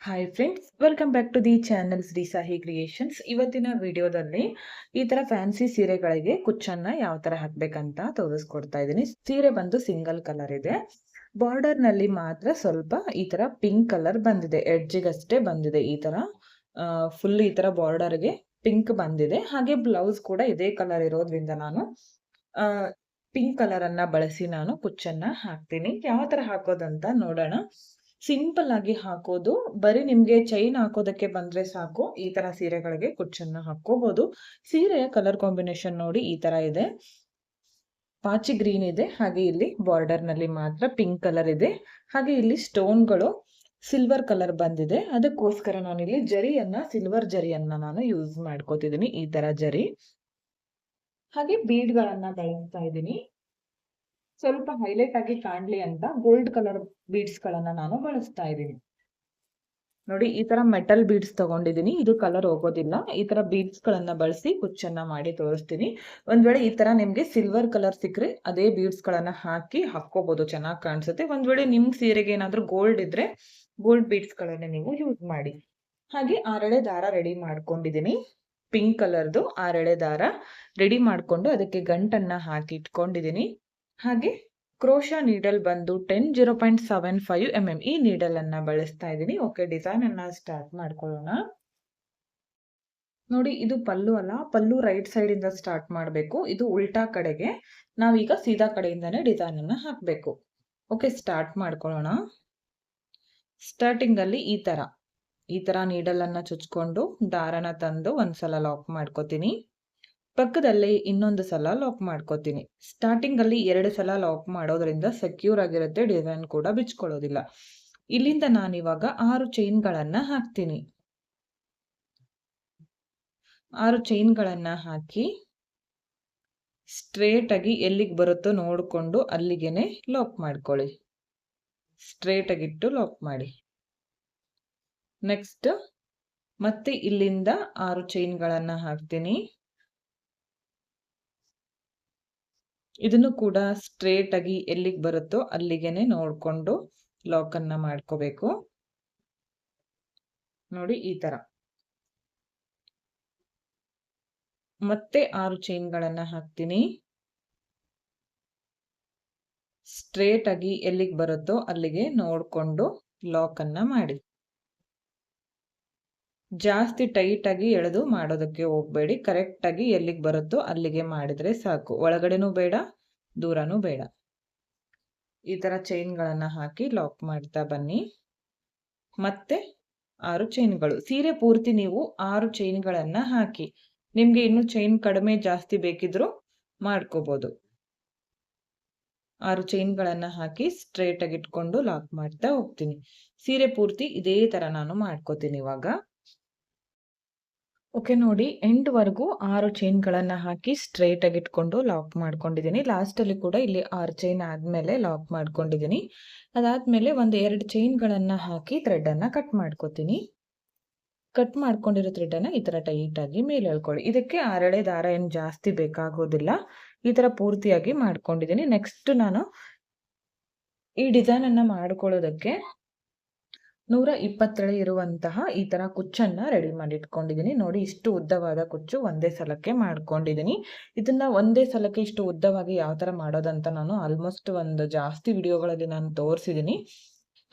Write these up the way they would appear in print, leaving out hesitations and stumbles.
Hi friends, welcome back to the channel Shri Sahi creations. ಇವತ್ತಿನ ವಿಡಿಯೋದಲ್ಲಿ ಈ ತರ ಫ್ಯಾನ್ಸಿ ಸೀರೆಗಳಿಗೆ ಕುಚ್ಚನ್ನ ಯಾವ ತರ ಹಾಕ್ಬೇಕಂತ ತೋರಿಸ್ಕೊಡ್ತಾ ಇದ್ದೀನಿ. ಸೀರೆ ಬಂದು ಸಿಂಗಲ್ ಕಲರ್ ಇದೆ. ಬಾರ್ಡರ್ ನಲ್ಲಿ ಮಾತ್ರ ಸ್ವಲ್ಪ ಈ ತರ ಪಿಂಕ್ ಕಲರ್ ಬಂದಿದೆ, ಎಡ್ಜಿಗಷ್ಟೇ ಬಂದಿದೆ. ಈ ತರ ಫುಲ್ ಈ ತರ ಬಾರ್ಡರ್ಗೆ ಪಿಂಕ್ ಬಂದಿದೆ. ಹಾಗೆ ಬ್ಲೌಸ್ ಕೂಡ ಇದೇ ಕಲರ್ ಇರೋದ್ರಿಂದ ನಾನು ಪಿಂಕ್ ಕಲರ್ ಅನ್ನ ಬಳಸಿ ನಾನು ಕುಚ್ಚನ್ನ ಹಾಕ್ತೀನಿ. ಯಾವ ತರ ಹಾಕೋದಂತ ನೋಡೋಣ. ಸಿಂಪಲ್ ಆಗಿ ಹಾಕೋದು, ಬರೀ ನಿಮ್ಗೆ ಚೈನ್ ಹಾಕೋದಕ್ಕೆ ಬಂದ್ರೆ ಸಾಕು. ಈ ತರ ಸೀರೆಗಳಿಗೆ ಕುಚ್ಚನ್ನ ಹಾಕೋಬಹುದು. ಸೀರೆಯ ಕಲರ್ ಕಾಂಬಿನೇಷನ್ ನೋಡಿ ಈ ತರ ಇದೆ. ಪಾಚಿ ಗ್ರೀನ್ ಇದೆ, ಹಾಗೆ ಇಲ್ಲಿ ಬಾರ್ಡರ್ ನಲ್ಲಿ ಮಾತ್ರ ಪಿಂಕ್ ಕಲರ್ ಇದೆ. ಹಾಗೆ ಇಲ್ಲಿ ಸ್ಟೋನ್ಗಳು ಸಿಲ್ವರ್ ಕಲರ್ ಬಂದಿದೆ. ಅದಕ್ಕೋಸ್ಕರ ನಾನಿಲ್ಲಿ ಜರಿಯನ್ನ, ಸಿಲ್ವರ್ ಜರಿಯನ್ನ ನಾನು ಯೂಸ್ ಮಾಡ್ಕೋತಿದ್ದೀನಿ. ಈ ತರ ಜರಿ, ಹಾಗೆ ಬೀಡ್ ಗಳನ್ನ ಬಳಸ್ತಾ ಇದ್ದೀನಿ. ಸ್ವಲ್ಪ ಹೈಲೈಟ್ ಆಗಿ ಕಾಣ್ಲಿ ಅಂತ ಗೋಲ್ಡ್ ಕಲರ್ ಬೀಡ್ಸ್ ಗಳನ್ನ ನಾನು ಬಳಸ್ತಾ ಇದ್ದೀನಿ. ನೋಡಿ, ಈ ತರ ಮೆಟಲ್ ಬೀಡ್ಸ್ ತಗೊಂಡಿದ್ದೀನಿ. ಇದು ಕಲರ್ ಹೋಗೋದಿಲ್ಲ. ಈ ತರ ಬೀಡ್ಸ್ ಗಳನ್ನ ಬಳಸಿ ಕುಚ್ಚನ್ನ ಮಾಡಿ ತೋರಿಸ್ತೀನಿ. ಒಂದ್ ವೇಳೆ ಈ ತರ ನಿಮ್ಗೆ ಸಿಲ್ವರ್ ಕಲರ್ ಸಿಕ್ಕರೆ ಅದೇ ಬೀಡ್ಸ್ ಗಳನ್ನ ಹಾಕಿ ಹಾಕೋಬಹುದು, ಚೆನ್ನಾಗಿ ಕಾಣಿಸುತ್ತೆ. ಒಂದ್ ವೇಳೆ ನಿಮ್ ಸೀರೆಗೆ ಏನಾದ್ರೂ ಗೋಲ್ಡ್ ಇದ್ರೆ ಗೋಲ್ಡ್ ಬೀಡ್ಸ್ ಗಳನ್ನ ನೀವು ಯೂಸ್ ಮಾಡಿ. ಹಾಗೆ 6 ದಾರ ರೆಡಿ ಮಾಡ್ಕೊಂಡಿದ್ದೀನಿ. ಪಿಂಕ್ ಕಲರ್ದು 6 ದಾರ ರೆಡಿ ಮಾಡ್ಕೊಂಡು ಅದಕ್ಕೆ ಗಂಟನ್ನ ಹಾಕಿ ಇಟ್ಕೊಂಡಿದ್ದೀನಿ. ಹಾಗೆ ಕ್ರೋಶಾ ನೀಡಲ್ ಬಂದು 0.75 mm ಈ ನೀಡಲ್ ಅನ್ನ ಬಳಸ್ತಾ ಇದ್ದೀನಿ. ಓಕೆ, ಡಿಸೈನ್ ಅನ್ನ ಸ್ಟಾರ್ಟ್ ಮಾಡ್ಕೊಳ್ಳೋಣ. ನೋಡಿ, ಇದು ಪಲ್ಲು ಅಲ್ಲ, ಪಲ್ಲು ರೈಟ್ ಸೈಡ್ ಇಂದ ಸ್ಟಾರ್ಟ್ ಮಾಡಬೇಕು. ಇದು ಉಲ್ಟಾ ಕಡೆಗೆ, ನಾವೀಗ ಸೀದಾ ಕಡೆಯಿಂದಾನೇ ಡಿಸೈನ್ ಅನ್ನ ಹಾಕ್ಬೇಕು. ಓಕೆ, ಸ್ಟಾರ್ಟ್ ಮಾಡ್ಕೊಳ್ಳೋಣ. ಸ್ಟಾರ್ಟಿಂಗ್ ಅಲ್ಲಿ ಈ ತರ ನೀಡಲ್ ಅನ್ನ ಚುಚ್ಕೊಂಡು ದಾರನ ತಂದು ಒಂದ್ಸಲ ಲಾಕ್ ಮಾಡ್ಕೋತೀನಿ. ಪಕ್ಕದಲ್ಲಿ ಇನ್ನೊಂದು ಸಲ ಲಾಕ್ ಮಾಡ್ಕೋತೀನಿ. ಸ್ಟಾರ್ಟಿಂಗ್ ಅಲ್ಲಿ 2 ಸಲ ಲಾಕ್ ಮಾಡೋದ್ರಿಂದ ಸೆಕ್ಯೂರ್ ಆಗಿರುತ್ತೆ, ಡಿಸೈನ್ ಕೂಡ ಬಿಚ್ಕೊಳ್ಳೋದಿಲ್ಲ. ಇಲ್ಲಿಂದ ನಾನಿವಾಗ 6 ಚೈನ್ ಗಳನ್ನ ಹಾಕ್ತೀನಿ. 6 ಚೈನ್ ಗಳನ್ನ ಹಾಕಿ ಸ್ಟ್ರೇಟ್ ಆಗಿ ಎಲ್ಲಿಗೆ ಬರುತ್ತೋ ನೋಡ್ಕೊಂಡು ಅಲ್ಲಿಗೆನೆ ಲಾಕ್ ಮಾಡ್ಕೊಳ್ಳಿ. ಸ್ಟ್ರೇಟ್ ಆಗಿಟ್ಟು ಲಾಕ್ ಮಾಡಿ. ನೆಕ್ಸ್ಟ್ ಮತ್ತೆ ಇಲ್ಲಿಂದ 6 ಚೈನ್ ಗಳನ್ನ ಹಾಕ್ತೀನಿ. ಇದನ್ನು ಕೂಡ ಸ್ಟ್ರೇಟ್ ಆಗಿ ಎಲ್ಲಿಗೆ ಬರುತ್ತೋ ಅಲ್ಲಿಗೆನೆ ನೋಡ್ಕೊಂಡು ಲಾಕ್ ಅನ್ನ ಮಾಡ್ಕೋಬೇಕು. ನೋಡಿ, ಈ ತರ ಮತ್ತೆ 6 ಚೈನ್ ಗಳನ್ನ ಹಾಕ್ತೀನಿ. ಸ್ಟ್ರೇಟ್ ಆಗಿ ಎಲ್ಲಿಗೆ ಬರುತ್ತೋ ಅಲ್ಲಿಗೆ ನೋಡ್ಕೊಂಡು ಲಾಕ್ ಅನ್ನ ಮಾಡಿ. ಜಾಸ್ತಿ ಟೈಟ್ ಆಗಿ ಎಳೆದು ಮಾಡೋದಕ್ಕೆ ಹೋಗ್ಬೇಡಿ. ಕರೆಕ್ಟ್ ಆಗಿ ಎಲ್ಲಿಗೆ ಬರುತ್ತೋ ಅಲ್ಲಿಗೆ ಮಾಡಿದ್ರೆ ಸಾಕು. ಒಳಗಡೆನೂ ಬೇಡ, ದೂರನೂ ಬೇಡ. ಈ ತರ ಚೈನ್ ಗಳನ್ನ ಹಾಕಿ ಲಾಕ್ ಮಾಡ್ತಾ ಬನ್ನಿ. ಮತ್ತೆ 6 ಚೈನ್ಗಳು. ಸೀರೆ ಪೂರ್ತಿ ನೀವು 6 ಚೈನ್ ಗಳನ್ನ ಹಾಕಿ. ನಿಮ್ಗೆ ಇನ್ನು ಚೈನ್ ಕಡಿಮೆ ಜಾಸ್ತಿ ಬೇಕಿದ್ರು ಮಾಡ್ಕೋಬಹುದು. 6 ಚೈನ್ ಗಳನ್ನ ಹಾಕಿ ಸ್ಟ್ರೇಟ್ ಆಗಿ ಇಟ್ಕೊಂಡು ಲಾಕ್ ಮಾಡ್ತಾ ಹೋಗ್ತೀನಿ. ಸೀರೆ ಪೂರ್ತಿ ಇದೇ ತರ ನಾನು ಮಾಡ್ಕೋತೀನಿ ಇವಾಗ. ಓಕೆ, ನೋಡಿ, ಎಂಡ್ ವರೆಗೂ 6 ಚೈನ್ ಗಳನ್ನ ಹಾಕಿ ಸ್ಟ್ರೇಟ್ ಆಗಿ ಇಟ್ಕೊಂಡು ಲಾಕ್ ಮಾಡ್ಕೊಂಡಿದ್ದೀನಿ. ಲಾಸ್ಟ್ ಅಲ್ಲಿ ಕೂಡ ಇಲ್ಲಿ 6 ಚೈನ್ ಆದ್ಮೇಲೆ ಲಾಕ್ ಮಾಡ್ಕೊಂಡಿದ್ದೀನಿ. ಅದಾದ್ಮೇಲೆ ಒಂದು 2 ಚೈನ್ ಗಳನ್ನ ಹಾಕಿ ಥ್ರೆಡ್ ಅನ್ನ ಕಟ್ ಮಾಡ್ಕೋತೀನಿ. ಕಟ್ ಮಾಡ್ಕೊಂಡಿರೋ ಥ್ರೆಡ್ ಅನ್ನ ಈ ತರ ಟೈಟ್ ಆಗಿ ಮೇಲೆ ಎಳ್ಕೊಳ್ಳಿ. ಇದಕ್ಕೆ 6 ದಾರ ಏನು ಜಾಸ್ತಿ ಬೇಕಾಗೋದಿಲ್ಲ. ಈ ತರ ಪೂರ್ತಿಯಾಗಿ ಮಾಡ್ಕೊಂಡಿದ್ದೀನಿ. ನೆಕ್ಸ್ಟ್ ನಾನು ಈ ಡಿಸೈನ್ ಅನ್ನ ಮಾಡ್ಕೊಳ್ಳೋದಕ್ಕೆ 120 ಇರುವಂತಹ ಈ ತರ ಕುಚ್ಚನ್ನ ರೆಡಿ ಮಾಡಿ ಇಟ್ಕೊಂಡಿದ್ದೀನಿ. ನೋಡಿ, ಇಷ್ಟು ಉದ್ದವಾದ ಕುಚ್ಚು ಒಂದೇ ಸಲಕ್ಕೆ ಮಾಡ್ಕೊಂಡಿದ್ದೀನಿ. ಇದನ್ನ ಒಂದೇ ಸಲಕ್ಕೆ ಇಷ್ಟು ಉದ್ದವಾಗಿ ಯಾವ ತರ ಮಾಡೋದಂತ ನಾನು ಆಲ್ಮೋಸ್ಟ್ ಒಂದು ಜಾಸ್ತಿ ವಿಡಿಯೋಗಳಲ್ಲಿ ನಾನು ತೋರಿಸಿದ್ದೀನಿ.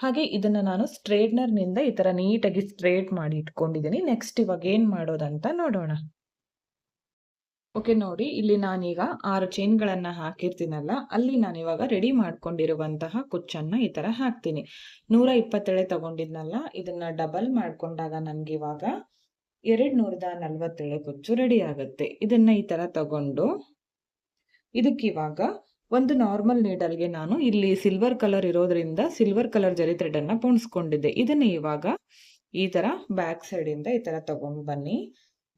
ಹಾಗೆ ಇದನ್ನ ನಾನು ಸ್ಟ್ರೇಟ್ನರ್ ನಿಂದ ಈ ತರ ನೀಟಾಗಿ ಸ್ಟ್ರೇಟ್ ಮಾಡಿ ಇಟ್ಕೊಂಡಿದ್ದೀನಿ. ನೆಕ್ಸ್ಟ್ ಇವಾಗ ಏನ್ ಮಾಡೋದಂತ ನೋಡೋಣ. ಓಕೆ, ನೋಡಿ, ಇಲ್ಲಿ ನಾನೀಗ 6 ಚೈನ್ ಗಳನ್ನ ಹಾಕಿರ್ತೀನಲ್ಲ, ಅಲ್ಲಿ ನಾನಿವಾಗ ರೆಡಿ ಮಾಡ್ಕೊಂಡಿರುವಂತಹ ಕುಚ್ಚನ್ನ ಈ ತರ ಹಾಕ್ತೀನಿ. 120 ತಗೊಂಡಿದ್ನಲ್ಲ, ಇದನ್ನ ಡಬಲ್ ಮಾಡ್ಕೊಂಡಾಗ ನನ್ಗೆ ಇವಾಗ 240 ಕುಚ್ಚು ರೆಡಿ ಆಗುತ್ತೆ. ಇದನ್ನ ಈ ತರ ತಗೊಂಡು ಇದಕ್ಕಿವಾಗ ಒಂದು ನಾರ್ಮಲ್ ನೀಡಲ್ಗೆ ನಾನು ಇಲ್ಲಿ ಸಿಲ್ವರ್ ಕಲರ್ ಇರೋದ್ರಿಂದ ಸಿಲ್ವರ್ ಕಲರ್ ಜರಿ ಥ್ರೆಡ್ ಅನ್ನ ಪೋಣಿಸ್ಕೊಂಡಿದ್ದೆ. ಇದನ್ನ ಇವಾಗ ಈ ತರ ಬ್ಯಾಕ್ ಸೈಡ್ ಇಂದ ಈ ತರ ತಗೊಂಡು ಬನ್ನಿ.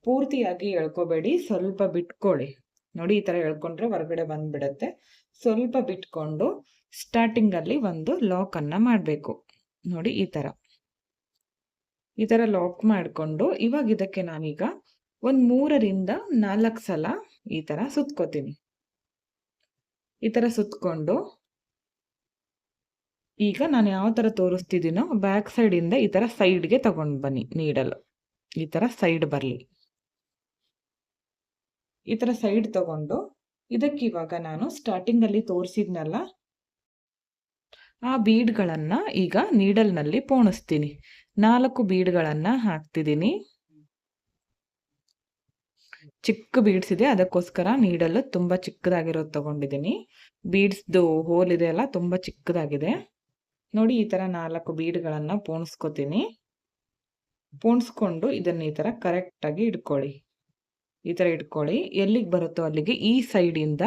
ಪೂರ್ತಿಯಾಗಿ ಎಳ್ಕೋಬೇಡಿ, ಸ್ವಲ್ಪ ಬಿಟ್ಕೊಳ್ಳಿ. ನೋಡಿ, ಈ ತರ ಎಳ್ಕೊಂಡ್ರೆ ಹೊರಗಡೆ ಬಂದ್ಬಿಡತ್ತೆ. ಸ್ವಲ್ಪ ಬಿಟ್ಕೊಂಡು ಸ್ಟಾರ್ಟಿಂಗ್ ಅಲ್ಲಿ ಒಂದು ಲಾಕ್ ಅನ್ನ ಮಾಡ್ಬೇಕು. ನೋಡಿ, ಈ ತರ ಲಾಕ್ ಮಾಡ್ಕೊಂಡು ಇವಾಗ ಇದಕ್ಕೆ ನಾನೀಗ ಒಂದ್ 3 ರಿಂದ 4 ಸಲ ಈ ತರ ಸುತ್ಕೋತೀನಿ. ಈ ತರ ಸುತ್ಕೊಂಡು ಈಗ ನಾನು ಯಾವ ತರ ತೋರಿಸ್ತಿದ್ದೀನೋ ಬ್ಯಾಕ್ ಸೈಡ್ ಇಂದ ಈ ತರ ಸೈಡ್ಗೆ ತಗೊಂಡ್ ಬನ್ನಿ. ನೀಡಲ್ ಈ ತರ ಸೈಡ್ ಬರ್ಲಿ. ಈ ತರ ಸೈಡ್ ತಗೊಂಡು ಇದಕ್ಕೆ ಇವಾಗ ನಾನು ಸ್ಟಾರ್ಟಿಂಗ್ ಅಲ್ಲಿ ತೋರಿಸಿದ್ನಲ್ಲ ಆ ಬೀಡ್ಗಳನ್ನ ಈಗ ನೀಡಲ್ನಲ್ಲಿ ಪೋಣಿಸ್ತೀನಿ. 4 ಬೀಡ್ಗಳನ್ನ ಹಾಕ್ತಿದ್ದೀನಿ. ಚಿಕ್ಕ ಬೀಡ್ಸ್ ಇದೆ, ಅದಕ್ಕೋಸ್ಕರ ನೀಡಲ್ ತುಂಬಾ ಚಿಕ್ಕದಾಗಿರೋದು ತಗೊಂಡಿದ್ದೀನಿ. ಬೀಡ್ಸ್ದು ಹೋಲ್ ಇದೆ ಅಲ್ಲ, ತುಂಬಾ ಚಿಕ್ಕದಾಗಿದೆ. ನೋಡಿ ಈ ತರ 4 ಬೀಡ್ಗಳನ್ನ ಪೋಣಿಸ್ಕೊತೀನಿ. ಪೋಣಿಸ್ಕೊಂಡು ಇದನ್ನ ಈ ತರ ಕರೆಕ್ಟ್ ಆಗಿ ಇಟ್ಕೊಳ್ಳಿ. ಈ ತರ ಇಟ್ಕೊಳ್ಳಿ. ಎಲ್ಲಿಗೆ ಬರುತ್ತೋ ಅಲ್ಲಿಗೆ ಈ ಸೈಡ್ ಇಂದ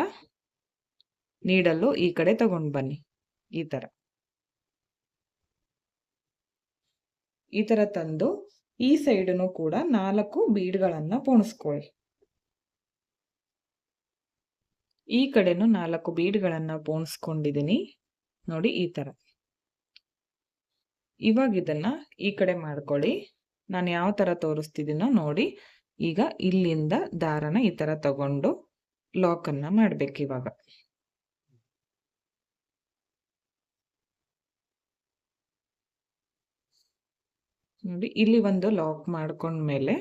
ನೀಡಲ್ಲು ಈ ಕಡೆ ತಗೊಂಡ್ ಬನ್ನಿ. ಈ ತರ ತಂದು ಈ ಸೈಡ್ನು ಕೂಡ 4 ಬೀಡ್ಗಳನ್ನ ಪೋಣಿಸ್ಕೊಳ್ಳಿ. ಈ ಕಡೆನು 4 ಬೀಡ್ಗಳನ್ನ ಪೋಣಿಸ್ಕೊಂಡಿದ್ದೀನಿ. ನೋಡಿ ಈ ತರ. ಇವಾಗ ಇದನ್ನ ಈ ಕಡೆ ಮಾಡ್ಕೊಳ್ಳಿ. ನಾನು ಯಾವ ತರ ತೋರಿಸ್ತಿದ್ದೀನೋ ನೋಡಿ. ಈಗ ಇಲ್ಲಿಂದ ದಾರನ ಈ ತರ ತಗೊಂಡು ಲಾಕ್ ಅನ್ನ ಮಾಡ್ಬೇಕು. ಇವಾಗ ನೋಡಿ, ಇಲ್ಲಿ ಒಂದು ಲಾಕ್ ಮಾಡ್ಕೊಂಡ್ಮೇಲೆ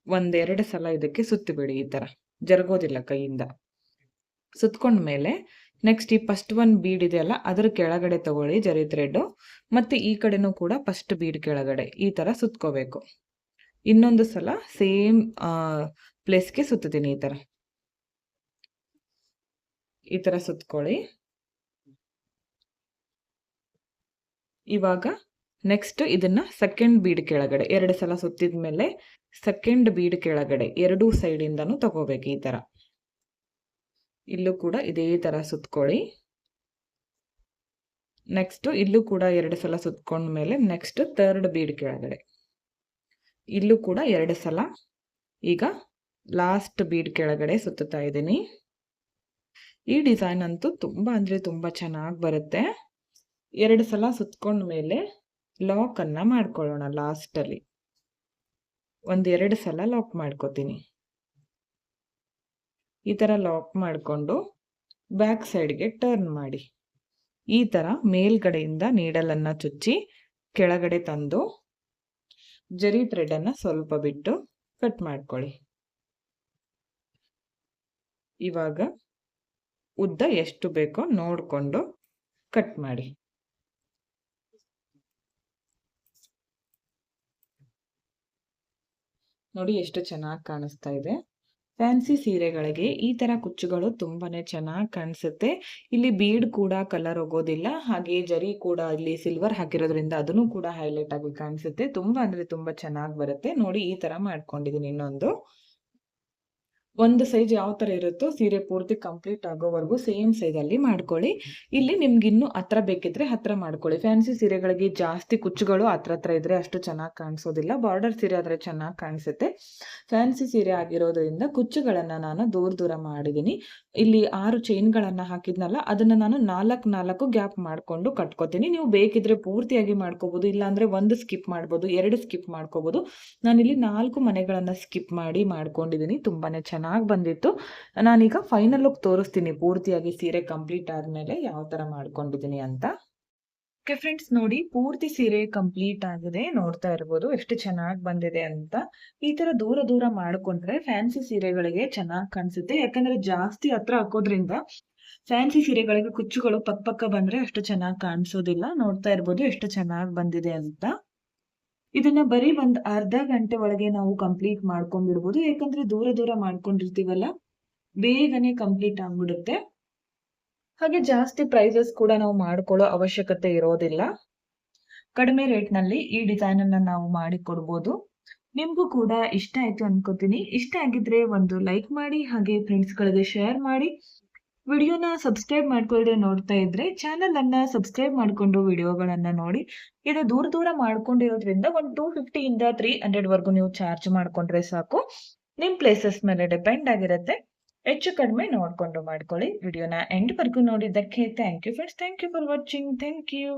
1-2 ಸಲ ಇದಕ್ಕೆ ಸುತ್ತಿಬಿಡಿ. ಈ ತರ ಜರುಗೋದಿಲ್ಲ ಕೈಯಿಂದ. ಸುತ್ಕೊಂಡ್ಮೇಲೆ ನೆಕ್ಸ್ಟ್ ಈ ಫಸ್ಟ್ 1 ಬೀಡ್ ಇದೆಯಲ್ಲ ಅದ್ರ ಕೆಳಗಡೆ ತಗೊಳ್ಳಿ ಜರಿ ಥ್ರೆಡ್. ಮತ್ತೆ ಈ ಕಡೆನೂ ಕೂಡ ಫಸ್ಟ್ ಬೀಡ್ ಕೆಳಗಡೆ ಈ ತರ ಸುತ್ಕೋಬೇಕು. ಇನ್ನೊಂದು ಸಲ ಸೇಮ್ ಪ್ಲೇಸ್ಗೆ ಸುತ್ತೀನಿ. ಈ ತರ ಸುತ್ಕೊಳ್ಳಿ. ಇವಾಗ ನೆಕ್ಸ್ಟ್ ಇದನ್ನ ಸೆಕೆಂಡ್ ಬೀಡ್ ಕೆಳಗಡೆ 2 ಸಲ ಸುತ್ತಿದ್ಮೇಲೆ ಸೆಕೆಂಡ್ ಬೀಡ್ ಕೆಳಗಡೆ 2 ಸೈಡ್ ಇಂದಾನು ತಗೋಬೇಕು. ಈ ತರ ಇಲ್ಲೂ ಕೂಡ ಇದೇ ತರ ಸುತ್ಕೊಳ್ಳಿ. ನೆಕ್ಸ್ಟ್ ಇಲ್ಲೂ ಕೂಡ 2 ಸಲ ಸುತ್ಕೊಂಡ್ಮೇಲೆ ನೆಕ್ಸ್ಟ್ ಥರ್ಡ್ ಬೀಡ್ ಕೆಳಗಡೆ ಇಲ್ಲೂ ಕೂಡ 2 ಸಲ. ಈಗ ಲಾಸ್ಟ್ ಬೀಡ್ ಕೆಳಗಡೆ ಸುತ್ತುತ್ತಾ ಇದ್ದೀನಿ. ಈ ಡಿಸೈನ್ ಅಂತೂ ತುಂಬಾ ಅಂದ್ರೆ ತುಂಬಾ ಚೆನ್ನಾಗಿ ಬರುತ್ತೆ. 2 ಸಲ ಸುತ್ಕೊಂಡ್ಮೇಲೆ ಲಾಕ್ ಅನ್ನ ಮಾಡ್ಕೊಳ್ಳೋಣ. ಲಾಸ್ಟ್ ಅಲ್ಲಿ 1-2 ಸಲ ಲಾಕ್ ಮಾಡ್ಕೋತೀನಿ. ಈ ತರ ಲಾಕ್ ಮಾಡ್ಕೊಂಡು ಬ್ಯಾಕ್ ಸೈಡ್ಗೆ ಟರ್ನ್ ಮಾಡಿ. ಈ ತರ ಮೇಲ್ಗಡೆಯಿಂದ ನೀಡಲ್ ಅನ್ನ ಚುಚ್ಚಿ ಕೆಳಗಡೆ ತಂದು ಜರಿ ಥ್ರೆಡ್ ಅನ್ನ ಸ್ವಲ್ಪ ಬಿಟ್ಟು ಕಟ್ ಮಾಡ್ಕೊಳ್ಳಿ. ಇವಾಗ ಉದ್ದ ಎಷ್ಟು ಬೇಕೋ ನೋಡ್ಕೊಂಡು ಕಟ್ ಮಾಡಿ. ನೋಡಿ ಎಷ್ಟು ಚೆನ್ನಾಗಿ ಕಾಣಿಸ್ತಾ ಇದೆ. ಫ್ಯಾನ್ಸಿ ಸೀರೆಗಳಿಗೆ ಈ ತರ ಕುಚ್ಚುಗಳು ತುಂಬಾನೇ ಚೆನ್ನಾಗಿ ಕಾಣಿಸುತ್ತೆ. ಇಲ್ಲಿ ಬೀಡ್ ಕೂಡ ಕಲರ್ ಹೋಗೋದಿಲ್ಲ. ಹಾಗೆ ಜರಿ ಕೂಡ ಇಲ್ಲಿ ಸಿಲ್ವರ್ ಹಾಕಿರೋದ್ರಿಂದ ಅದನ್ನು ಕೂಡ ಹೈಲೈಟ್ ಆಗಿ ಕಾಣಿಸುತ್ತೆ. ತುಂಬಾ ಅಂದ್ರೆ ತುಂಬಾ ಚೆನ್ನಾಗಿ ಬರುತ್ತೆ. ನೋಡಿ ಈ ತರ ಮಾಡ್ಕೊಂಡಿದ್ದೀನಿ. ಇನ್ನೊಂದು ಒಂದು ಸೈಜ್ ಯಾವ ತರ ಇರುತ್ತೋ ಸೀರೆ ಪೂರ್ತಿ ಕಂಪ್ಲೀಟ್ ಆಗೋವರೆಗೂ ಸೇಮ್ ಸೈಜ್ ಅಲ್ಲಿ ಮಾಡ್ಕೊಳ್ಳಿ. ಇಲ್ಲಿ ನಿಮ್ಗೆ ಇನ್ನೂ ಹತ್ರ ಬೇಕಿದ್ರೆ ಹತ್ರ ಮಾಡ್ಕೊಳ್ಳಿ. ಫ್ಯಾನ್ಸಿ ಸೀರೆಗಳಿಗೆ ಜಾಸ್ತಿ ಕುಚ್ಚುಗಳು ಹತ್ರ ಇದ್ರೆ ಅಷ್ಟು ಚೆನ್ನಾಗಿ ಕಾಣಿಸೋದಿಲ್ಲ. ಬಾರ್ಡರ್ ಸೀರೆ ಆದ್ರೆ ಚೆನ್ನಾಗಿ ಕಾಣಿಸುತ್ತೆ. ಫ್ಯಾನ್ಸಿ ಸೀರೆ ಆಗಿರೋದ್ರಿಂದ ಕುಚ್ಚುಗಳನ್ನ ನಾನು ದೂರ ಮಾಡಿದ್ದೀನಿ. ಇಲ್ಲಿ 6 ಚೈನ್ಗಳನ್ನ ಹಾಕಿದ್ನಲ್ಲ ಅದನ್ನ ನಾನು 4 ಗ್ಯಾಪ್ ಮಾಡ್ಕೊಂಡು ಕಟ್ಕೋತೀನಿ. ನೀವು ಬೇಕಿದ್ರೆ ಪೂರ್ತಿಯಾಗಿ ಮಾಡ್ಕೋಬಹುದು, ಇಲ್ಲಾಂದ್ರೆ 1 ಸ್ಕಿಪ್ ಮಾಡ್ಬೋದು, 2 ಸ್ಕಿಪ್ ಮಾಡ್ಕೋಬಹುದು. ನಾನಿಲ್ಲಿ 4 ಮನೆಗಳನ್ನ ಸ್ಕಿಪ್ ಮಾಡಿ ಮಾಡ್ಕೊಂಡಿದ್ದೀನಿ. ತುಂಬಾನೇ ಚೆನ್ನಾಗಿ ಬಂದಿತ್ತು. ನಾನೀಗ ಫೈನಲ್ ಲುಕ್ ತೋರಿಸ್ತೀನಿ ಪೂರ್ತಿಯಾಗಿ ಸೀರೆ ಕಂಪ್ಲೀಟ್ ಆದ್ಮೇಲೆ ಯಾವ ತರ ಮಾಡ್ಕೊಂಡಿದ್ದೀನಿ ಅಂತ. ಓಕೆ ಫ್ರೆಂಡ್ಸ್, ನೋಡಿ ಪೂರ್ತಿ ಸೀರೆ ಕಂಪ್ಲೀಟ್ ಆಗಿದೆ. ನೋಡ್ತಾ ಇರ್ಬೋದು ಎಷ್ಟು ಚೆನ್ನಾಗಿ ಬಂದಿದೆ ಅಂತ. ಈ ತರ ದೂರ ಮಾಡ್ಕೊಂಡ್ರೆ ಫ್ಯಾನ್ಸಿ ಸೀರೆಗಳಿಗೆ ಚೆನ್ನಾಗಿ ಕಾಣಿಸುತ್ತೆ. ಯಾಕಂದ್ರೆ ಜಾಸ್ತಿ ಹತ್ರ ಹಾಕೋದ್ರಿಂದ ಫ್ಯಾನ್ಸಿ ಸೀರೆಗಳಿಗೆ ಕುಚ್ಚುಗಳು ಪಕ್ಕ ಬಂದ್ರೆ ಅಷ್ಟು ಚೆನ್ನಾಗಿ ಕಾಣಿಸೋದಿಲ್ಲ. ನೋಡ್ತಾ ಇರ್ಬೋದು ಎಷ್ಟು ಚೆನ್ನಾಗಿ ಬಂದಿದೆ ಅಂತ. ಇದನ್ನ ಬರೀ 1 ಅರ್ಧ ಗಂಟೆ ಒಳಗೆ ನಾವು ಕಂಪ್ಲೀಟ್ ಮಾಡ್ಕೊಂಡ್ಬಿಡ್ಬೋದು. ಯಾಕಂದ್ರೆ ದೂರ ಮಾಡ್ಕೊಂಡಿರ್ತೀವಲ್ಲ, ಬೇಗನೆ ಕಂಪ್ಲೀಟ್ ಆಗ್ಬಿಡುತ್ತೆ. ಹಾಗೆ ಜಾಸ್ತಿ ಪ್ರೈಸಸ್ ಕೂಡ ನಾವು ಮಾಡ್ಕೊಳ್ಳೋ ಅವಶ್ಯಕತೆ ಇರೋದಿಲ್ಲ. ಕಡಿಮೆ ರೇಟ್ ನಲ್ಲಿ ಈ ಡಿಸೈನ್ ಅನ್ನ ನಾವು ಮಾಡಿ ಕೊಡ್ಬೋದು. ನಿಮ್ಗೂ ಕೂಡ ಇಷ್ಟ ಆಯ್ತು ಅನ್ಕೋತೀನಿ. ಇಷ್ಟ ಆಗಿದ್ರೆ ಒಂದು ಲೈಕ್ ಮಾಡಿ, ಹಾಗೆ ಫ್ರೆಂಡ್ಸ್ ಗಳಿಗೆ ಶೇರ್ ಮಾಡಿ. ವಿಡಿಯೋನ ಸಬ್ಸ್ಕ್ರೈಬ್ ಮಾಡ್ಕೊಳ್ಳದೆ ನೋಡ್ತಾ ಇದ್ರೆ ಚಾನಲ್ ಅನ್ನ ಸಬ್ಸ್ಕ್ರೈಬ್ ಮಾಡ್ಕೊಂಡು ವಿಡಿಯೋಗಳನ್ನ ನೋಡಿ. ಇದು ದೂರ ಮಾಡ್ಕೊಂಡಿರೋದ್ರಿಂದ ಒಂದು 250 ಇಂದ 300 ವರ್ಗು ನೀವು ಚಾರ್ಜ್ ಮಾಡ್ಕೊಂಡ್ರೆ ಸಾಕು. ನಿಮ್ ಪ್ಲೇಸಸ್ ಮೇಲೆ ಡಿಪೆಂಡ್ ಆಗಿರುತ್ತೆ. ಹೆಚ್ಚು ಕಡಿಮೆ ನೋಡ್ಕೊಂಡು ಮಾಡ್ಕೊಳ್ಳಿ. ವಿಡಿಯೋನ ಎಂಡ್ ವರ್ಗು ನೋಡಿದ್ದಕ್ಕೆ thank you friends. Thank you for watching. Thank you.